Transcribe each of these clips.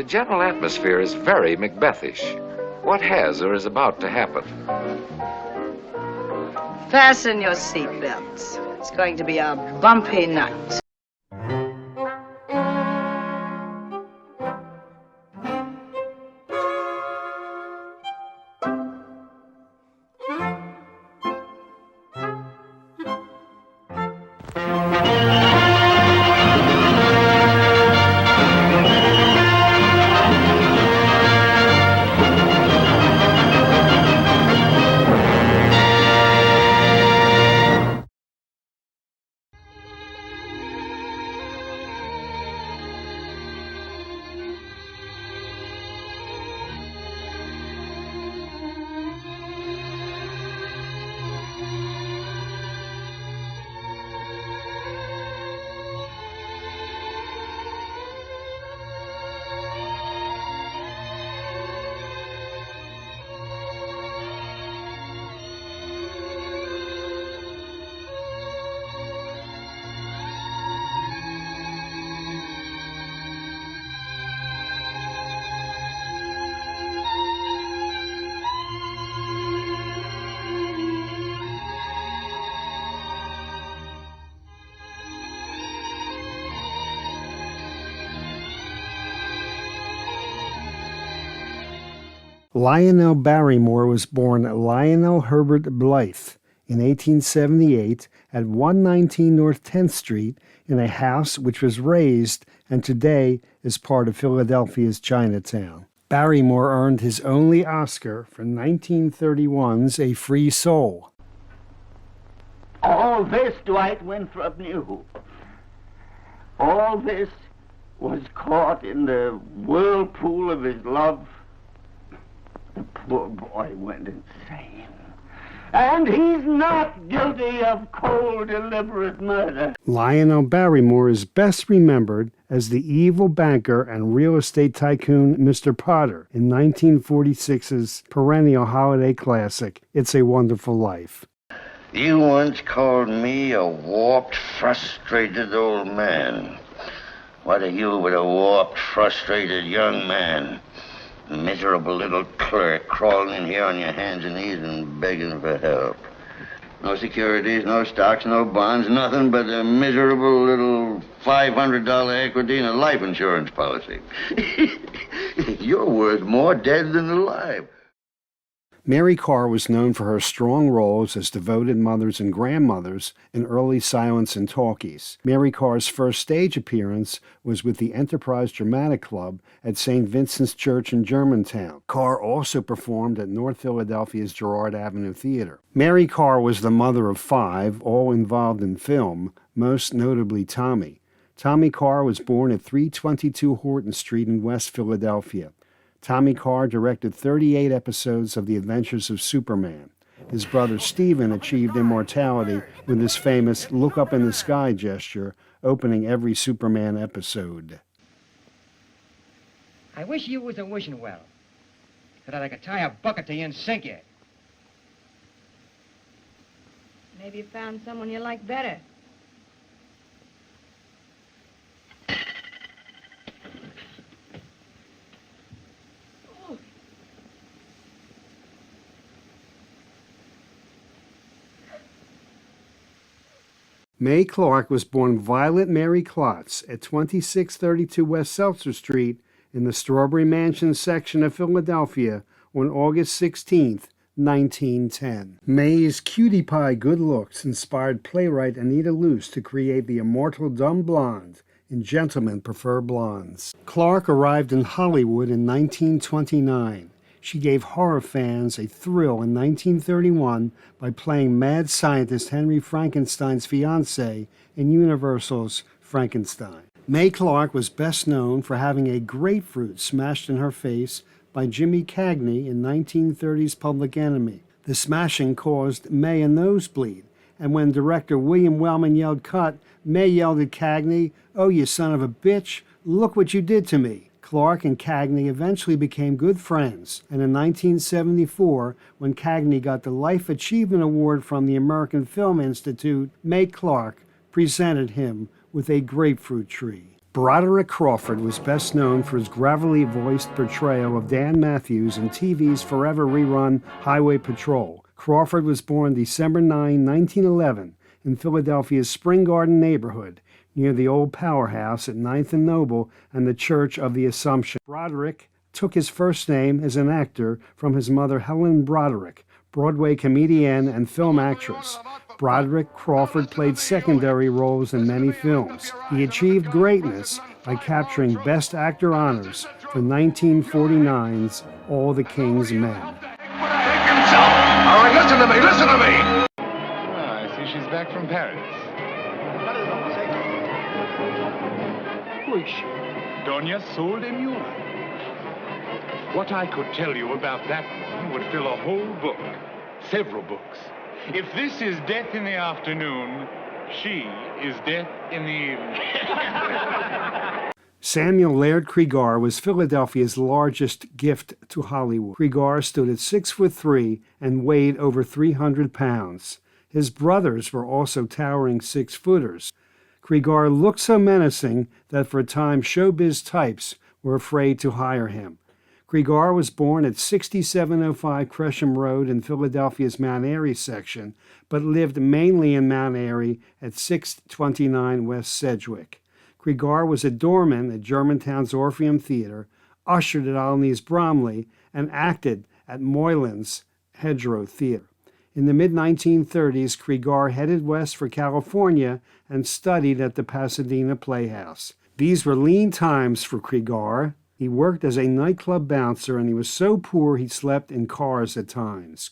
general atmosphere is very Macbethish. What has or is about to happen? Fasten your seatbelts. It's going to be a bumpy night. Lionel Barrymore was born Lionel Herbert Blythe in 1878 at 119 North 10th Street in a house which was razed and today is part of Philadelphia's Chinatown. Barrymore earned his only Oscar for 1931's A Free Soul. All this Dwight Winthrop knew. All this was caught in the whirlpool of his love. The poor boy went insane. And he's not guilty of cold, deliberate murder. Lionel Barrymore is best remembered as the evil banker and real estate tycoon Mr. Potter in 1946's perennial holiday classic, It's a Wonderful Life. You once called me a warped, frustrated old man. What are you but a warped, frustrated young man? A miserable little clerk crawling in here on your hands and knees and begging for help. No securities, no stocks, no bonds, nothing but a miserable little $500 equity in a life insurance policy. You're worth more dead than alive. Mary Carr was known for her strong roles as devoted mothers and grandmothers in early silents and talkies. Mary Carr's first stage appearance was with the Enterprise Dramatic Club at St. Vincent's Church in Germantown. Carr also performed at North Philadelphia's Girard Avenue Theater. Mary Carr was the mother of 5, all involved in film, most notably Tommy. Tommy Carr was born at 322 Horton Street in West Philadelphia. Tommy Carr directed 38 episodes of The Adventures of Superman. His brother Stephen achieved immortality with his famous look up in the sky gesture, opening every Superman episode. I wish you was a wishing well, so that I could tie a bucket to you and sink you. Maybe you found someone you like better. May Clarke was born Violet Mary Klotz at 2632 West Seltzer Street in the Strawberry Mansions section of Philadelphia on August 16, 1910. May's cutie pie good looks inspired playwright Anita Luce to create the immortal dumb blonde in Gentlemen Prefer Blondes. Clarke arrived in Hollywood in 1929. She gave horror fans a thrill in 1931 by playing mad scientist Henry Frankenstein's fiancée in Universal's Frankenstein. May Clarke was best known for having a grapefruit smashed in her face by Jimmy Cagney in 1930's Public Enemy. The smashing caused May a nosebleed, and when director William Wellman yelled cut, May yelled at Cagney, "Oh, you son of a bitch, look what you did to me." Clarke and Cagney eventually became good friends, and in 1974, when Cagney got the Life Achievement Award from the American Film Institute, May Clarke presented him with a grapefruit tree. Broderick Crawford was best known for his gravelly voiced portrayal of Dan Matthews in TV's forever rerun Highway Patrol. Crawford was born December 9, 1911, in Philadelphia's Spring Garden neighborhood, near the old powerhouse at 9th and Noble and the Church of the Assumption. Broderick took his first name as an actor from his mother Helen Broderick, Broadway comedienne and film actress. Broderick Crawford played secondary roles in many films. He achieved greatness by capturing Best Actor honors for 1949's All the King's Men. All right, listen to me, listen to me! I see she's back from Paris. Who is she? Doña Sol de Mula. What I could tell you about that woman would fill a whole book. Several books. If this is death in the afternoon, she is death in the evening. Samuel Laird Cregar was Philadelphia's largest gift to Hollywood. Cregar stood at 6'3" and weighed over 300 pounds. His brothers were also towering 6-footers. Cregar looked so menacing that for a time showbiz types were afraid to hire him. Cregar was born at 6705 Gresham Road in Philadelphia's Mount Airy section, but lived mainly in Mount Airy at 629 West Sedgwick. Cregar was a doorman at Germantown's Orpheum Theater, ushered at Olney's Bromley, and acted at Moylan's Hedgerow Theater. In the mid-1930s, Cregar headed west for California and studied at the Pasadena Playhouse. These were lean times for Cregar. He worked as a nightclub bouncer, and he was so poor he slept in cars at times.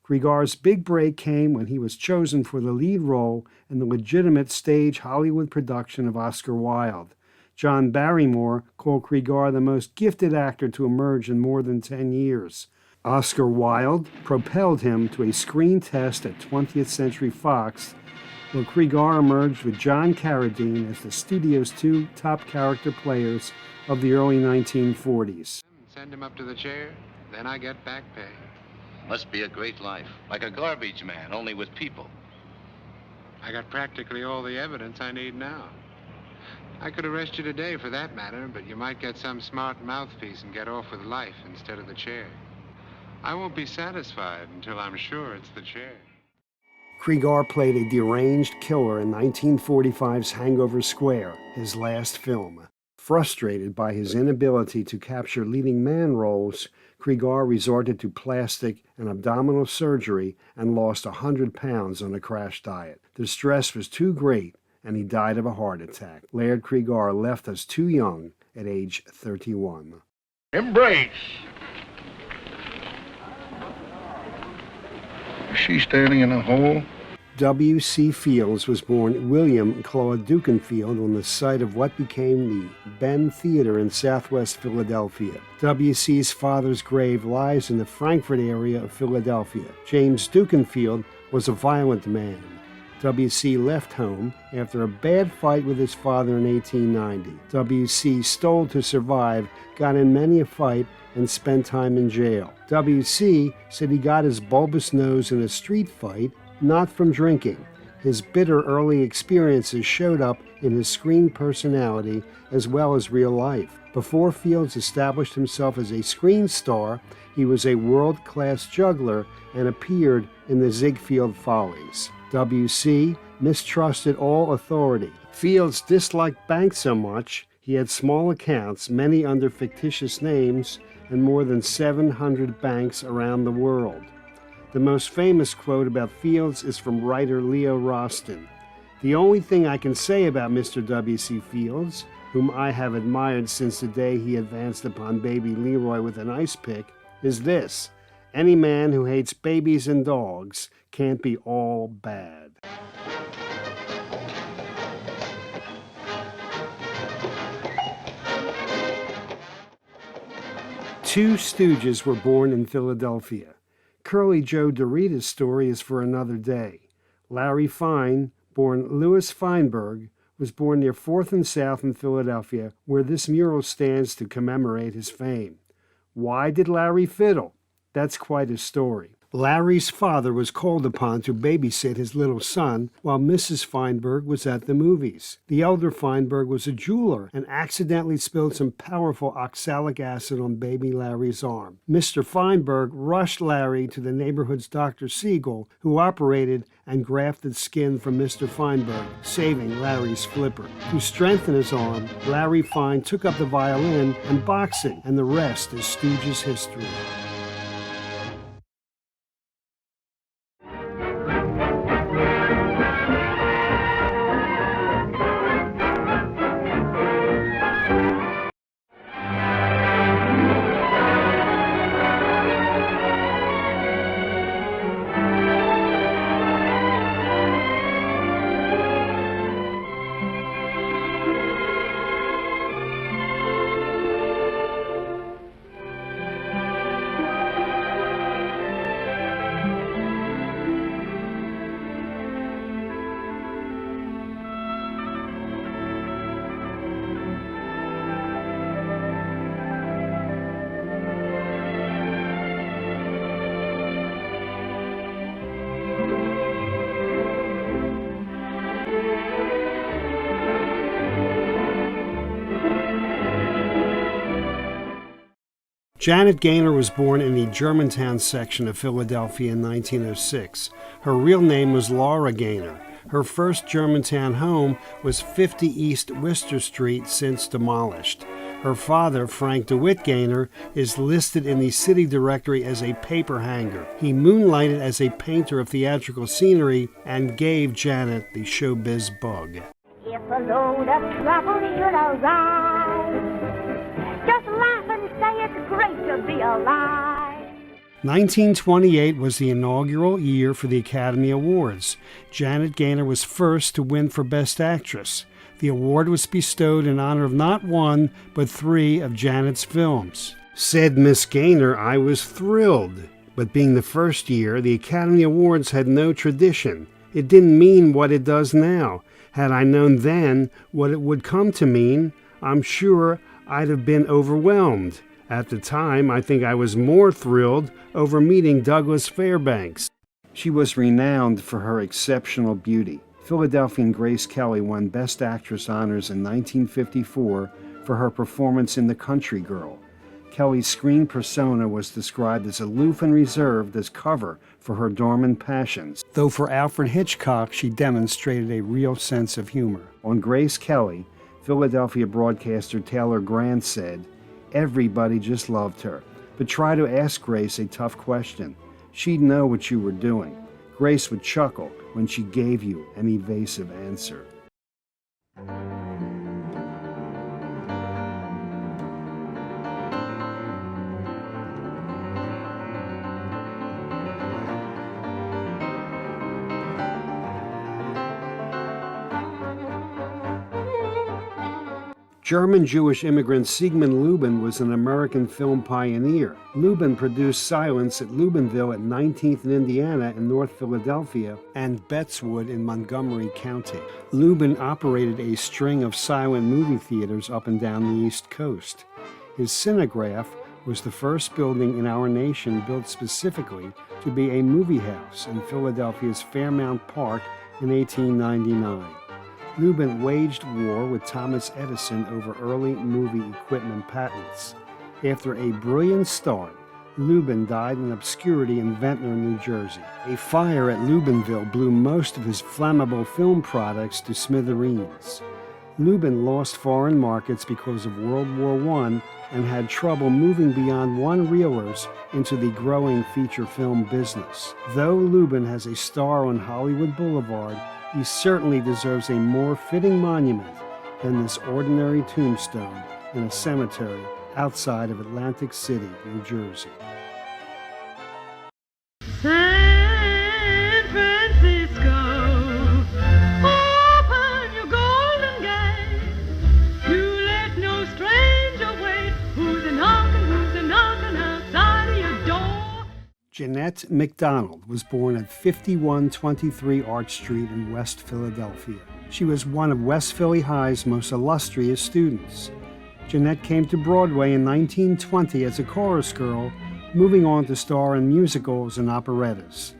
Cregar's big break came when he was chosen for the lead role in the legitimate stage Hollywood production of Oscar Wilde. John Barrymore called Cregar the most gifted actor to emerge in more than 10 years. Oscar Wilde propelled him to a screen test at 20th Century Fox, where Cregar emerged with John Carradine as the studio's two top character players of the early 1940s. Send him up to the chair, then I get back pay. Must be a great life. Like a garbage man, only with people. I got practically all the evidence I need now. I could arrest you today for that matter, but you might get some smart mouthpiece and get off with life instead of the chair. I won't be satisfied until I'm sure it's the chair. Cregar played a deranged killer in 1945's Hangover Square, his last film. Frustrated by his inability to capture leading man roles, Cregar resorted to plastic and abdominal surgery and lost 100 pounds on a crash diet. The stress was too great, and he died of a heart attack. Laird Cregar left us too young at age 31. Embrace. Is she standing in a hole? W.C. Fields was born William Claude Dukenfield on the site of what became the Ben Theater in southwest Philadelphia. W.C.'s father's grave lies in the Frankfort area of Philadelphia. James Dukenfield was a violent man. W.C. left home after a bad fight with his father in 1890. W.C. stole to survive, got in many a fight, and spent time in jail. W.C. said he got his bulbous nose in a street fight, not from drinking. His bitter early experiences showed up in his screen personality as well as real life. Before Fields established himself as a screen star, he was a world-class juggler and appeared in the Ziegfeld Follies. W.C. mistrusted all authority. Fields disliked banks so much, he had small accounts, many under fictitious names, and more than 700 banks around the world. The most famous quote about Fields is from writer Leo Roston. "The only thing I can say about Mr. W.C. Fields, whom I have admired since the day he advanced upon baby Leroy with an ice pick, is this: any man who hates babies and dogs can't be all bad." Two Stooges were born in Philadelphia. Curly Joe DeRita's story is for another day. Larry Fine, born Louis Feinberg, was born near 4th and South in Philadelphia, where this mural stands to commemorate his fame. Why did Larry fiddle? That's quite a story. Larry's father was called upon to babysit his little son while Mrs. Feinberg was at the movies. The elder Feinberg was a jeweler and accidentally spilled some powerful oxalic acid on baby Larry's arm. Mr. Feinberg rushed Larry to the neighborhood's Dr. Siegel, who operated and grafted skin from Mr. Feinberg, saving Larry's flipper. To strengthen his arm, Larry Fein took up the violin and boxing, and the rest is Stooge's history. Janet Gaynor was born in the Germantown section of Philadelphia in 1906. Her real name was Laura Gaynor. Her first Germantown home was 50 East Worcester Street, since demolished. Her father, Frank DeWitt Gaynor, is listed in the city directory as a paper hanger. He moonlighted as a painter of theatrical scenery and gave Janet the showbiz bug. If a load of trouble should arise, just laugh and say it's great to be alive. 1928 was the inaugural year for the Academy Awards. Janet Gaynor was first to win for Best Actress. The award was bestowed in honor of not one, but 3 of Janet's films. Said Miss Gaynor, "I was thrilled." But being the first year, the Academy Awards had no tradition. It didn't mean what it does now. Had I known then what it would come to mean, I'm sure I'd have been overwhelmed. At the time, I think I was more thrilled over meeting Douglas Fairbanks. She was renowned for her exceptional beauty. Philadelphian Grace Kelly won Best Actress honors in 1954 for her performance in The Country Girl. Kelly's screen persona was described as aloof and reserved as cover for her dormant passions, though for Alfred Hitchcock she demonstrated a real sense of humor. On Grace Kelly, Philadelphia broadcaster Taylor Grant said, "Everybody just loved her, but try to ask Grace a tough question. She'd know what you were doing. Grace would chuckle when she gave you an evasive answer." German-Jewish immigrant Siegmund Lubin was an American film pioneer. Lubin produced Silence at Lubinville at 19th and Indiana in North Philadelphia and Bettswood in Montgomery County. Lubin operated a string of silent movie theaters up and down the East Coast. His Cinegraph was the first building in our nation built specifically to be a movie house in Philadelphia's Fairmount Park in 1899. Lubin waged war with Thomas Edison over early movie equipment patents. After a brilliant start, Lubin died in obscurity in Ventnor, New Jersey. A fire at Lubinville blew most of his flammable film products to smithereens. Lubin lost foreign markets because of World War I and had trouble moving beyond one-reelers into the growing feature film business. Though Lubin has a star on Hollywood Boulevard, he certainly deserves a more fitting monument than this ordinary tombstone in a cemetery outside of Atlantic City, New Jersey. San Francisco, open your golden gate. You let no stranger wait. Who's a knocking outside of your door? Jeanette MacDonald was born at 5123 Arch Street in West Philadelphia. She was one of West Philly High's most illustrious students. Jeanette came to Broadway in 1920 as a chorus girl moving on to star in musicals and operettas.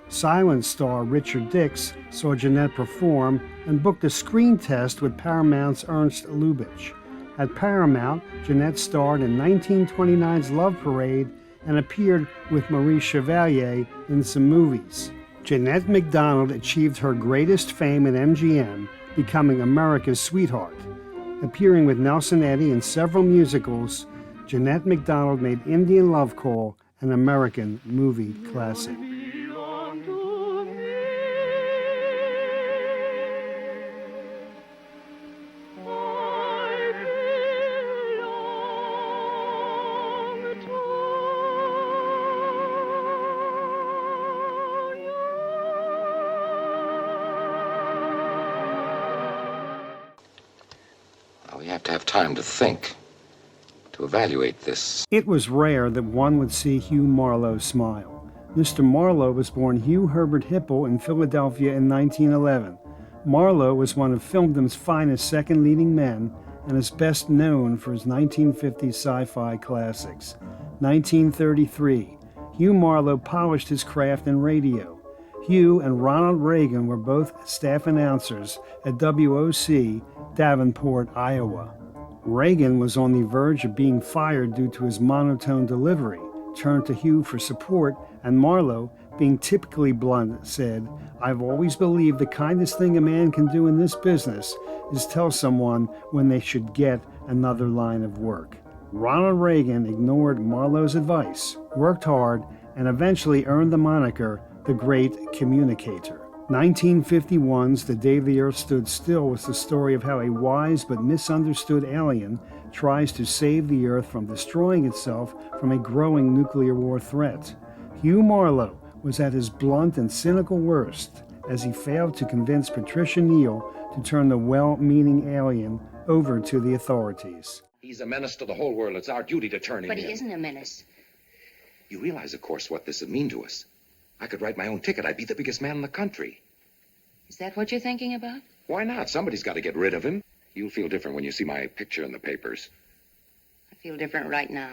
Silent star Richard Dix saw Jeanette perform and booked a screen test with Paramount's Ernst Lubitsch. At Paramount, Jeanette starred in 1929's Love Parade and appeared with Maurice Chevalier in some movies. Jeanette MacDonald achieved her greatest fame at MGM, becoming America's sweetheart. Appearing with Nelson Eddy in several musicals, Jeanette MacDonald made Indian Love Call an American movie classic. We have to have time to think, to evaluate this. It was rare that one would see Hugh Marlowe smile. Mr. Marlowe was born Hugh Herbert Hipple in Philadelphia in 1911. Marlowe was one of filmdom's finest second leading men and is best known for his 1950s sci-fi classics. 1933, Hugh Marlowe polished his craft in radio. Hugh and Ronald Reagan were both staff announcers at WOC, Davenport, Iowa. Reagan was on the verge of being fired due to his monotone delivery, turned to Hugh for support, and Marlowe, being typically blunt, said, "I've always believed the kindest thing a man can do in this business is tell someone when they should get another line of work." Ronald Reagan ignored Marlowe's advice, worked hard, and eventually earned the moniker the Great Communicator. 1951's The Day the Earth Stood Still was the story of how a wise but misunderstood alien tries to save the Earth from destroying itself from a growing nuclear war threat. Hugh Marlowe was at his blunt and cynical worst as he failed to convince Patricia Neal to turn the well-meaning alien over to the authorities. He's a menace to the whole world. It's our duty to turn him in. But he isn't a menace. You realize, of course, what this would mean to us. I could write my own ticket. I'd be the biggest man in the country. Is that what you're thinking about? Why not? Somebody's got to get rid of him. You'll feel different when you see my picture in the papers. I feel different right now.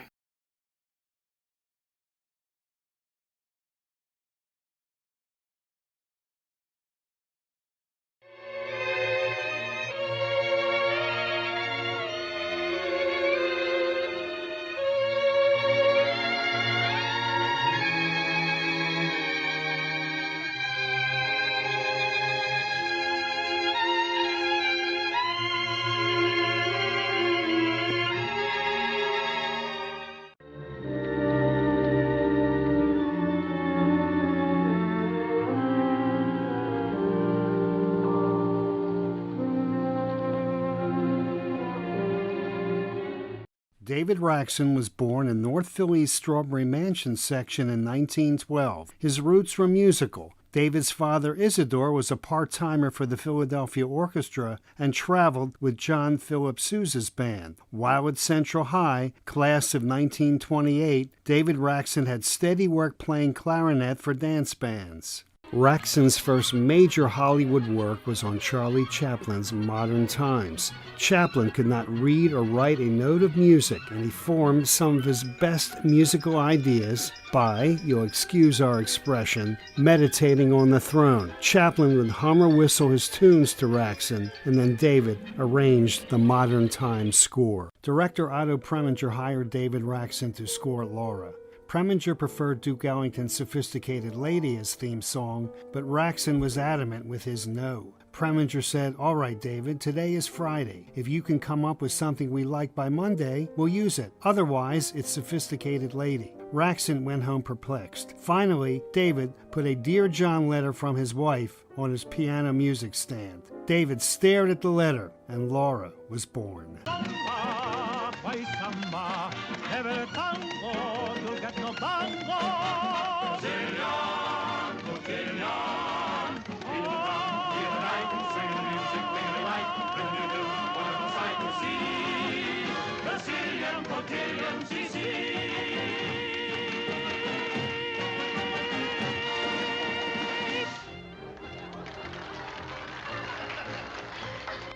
David Raxon was born in North Philly's Strawberry Mansion section in 1912. His roots were musical. David's father, Isidore, was a part-timer for the Philadelphia Orchestra and traveled with John Philip Sousa's band. While at Central High, class of 1928, David Raxon had steady work playing clarinet for dance bands. Raxon's first major Hollywood work was on Charlie Chaplin's Modern Times. Chaplin could not read or write a note of music, and he formed some of his best musical ideas by, you'll excuse our expression, meditating on the throne. Chaplin would hum or whistle his tunes to Raxon, and then David arranged the Modern Times score. Director Otto Preminger hired David Raxon to score Laura. Preminger preferred Duke Ellington's Sophisticated Lady as theme song, but Raxon was adamant with his no. Preminger said, "All right, David, today is Friday. If you can come up with something we like by Monday, we'll use it. Otherwise, it's Sophisticated Lady." Raxon went home perplexed. Finally, David put a Dear John letter from his wife on his piano music stand. David stared at the letter, and Laura was born.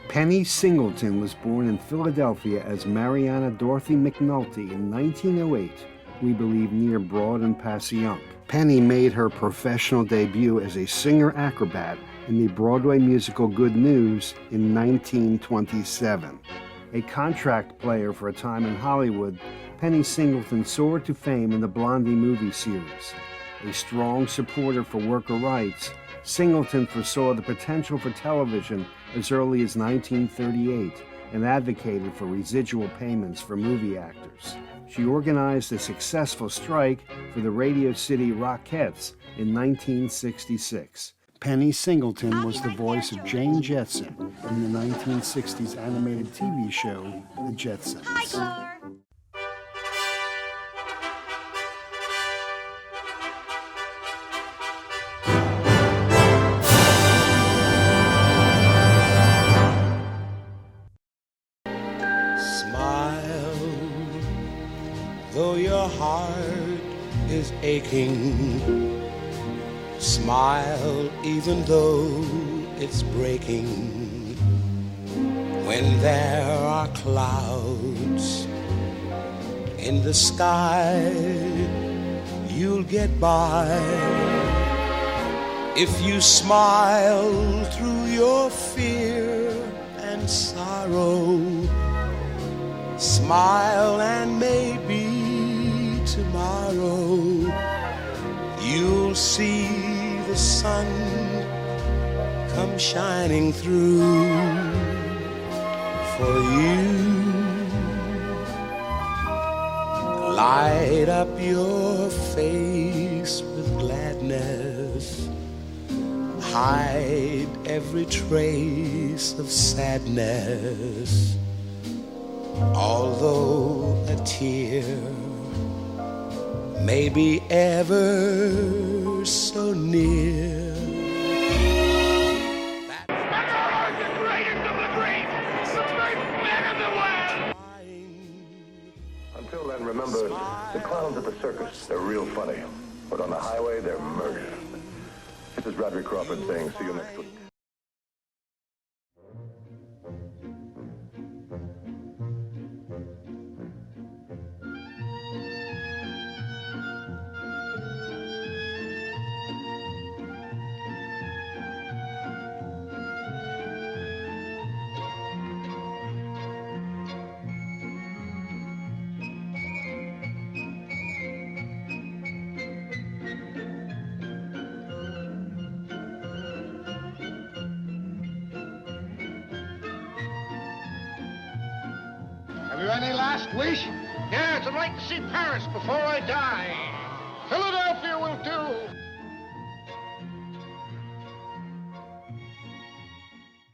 Penny Singleton was born in Philadelphia as Mariana Dorothy McNulty in 1908. we believe near Broad and Passaic. Penny made her professional debut as a singer-acrobat in the Broadway musical Good News in 1927. A contract player for a time in Hollywood, Penny Singleton soared to fame in the Blondie movie series. A strong supporter for worker rights, Singleton foresaw the potential for television as early as 1938 and advocated for residual payments for movie actors. She organized a successful strike for the Radio City Rockettes in 1966. Penny Singleton was the voice of Jane Jetson in the 1960s animated TV show, The Jetsons. Hi, Clarke. Though your heart is aching, smile even though it's breaking. When there are clouds in the sky, you'll get by. If you smile through your fear and sorrow, smile and maybe tomorrow you'll see the sun come shining through for you. Light up your face with gladness, hide every trace of sadness. Although a tear may be ever so near, Until then, remember, the clowns at the circus, they're real funny. But on the highway, they're murder. This is Broderick Crawford saying see you next week. Have you any last wish? Yes, I'd like to see Paris before I die.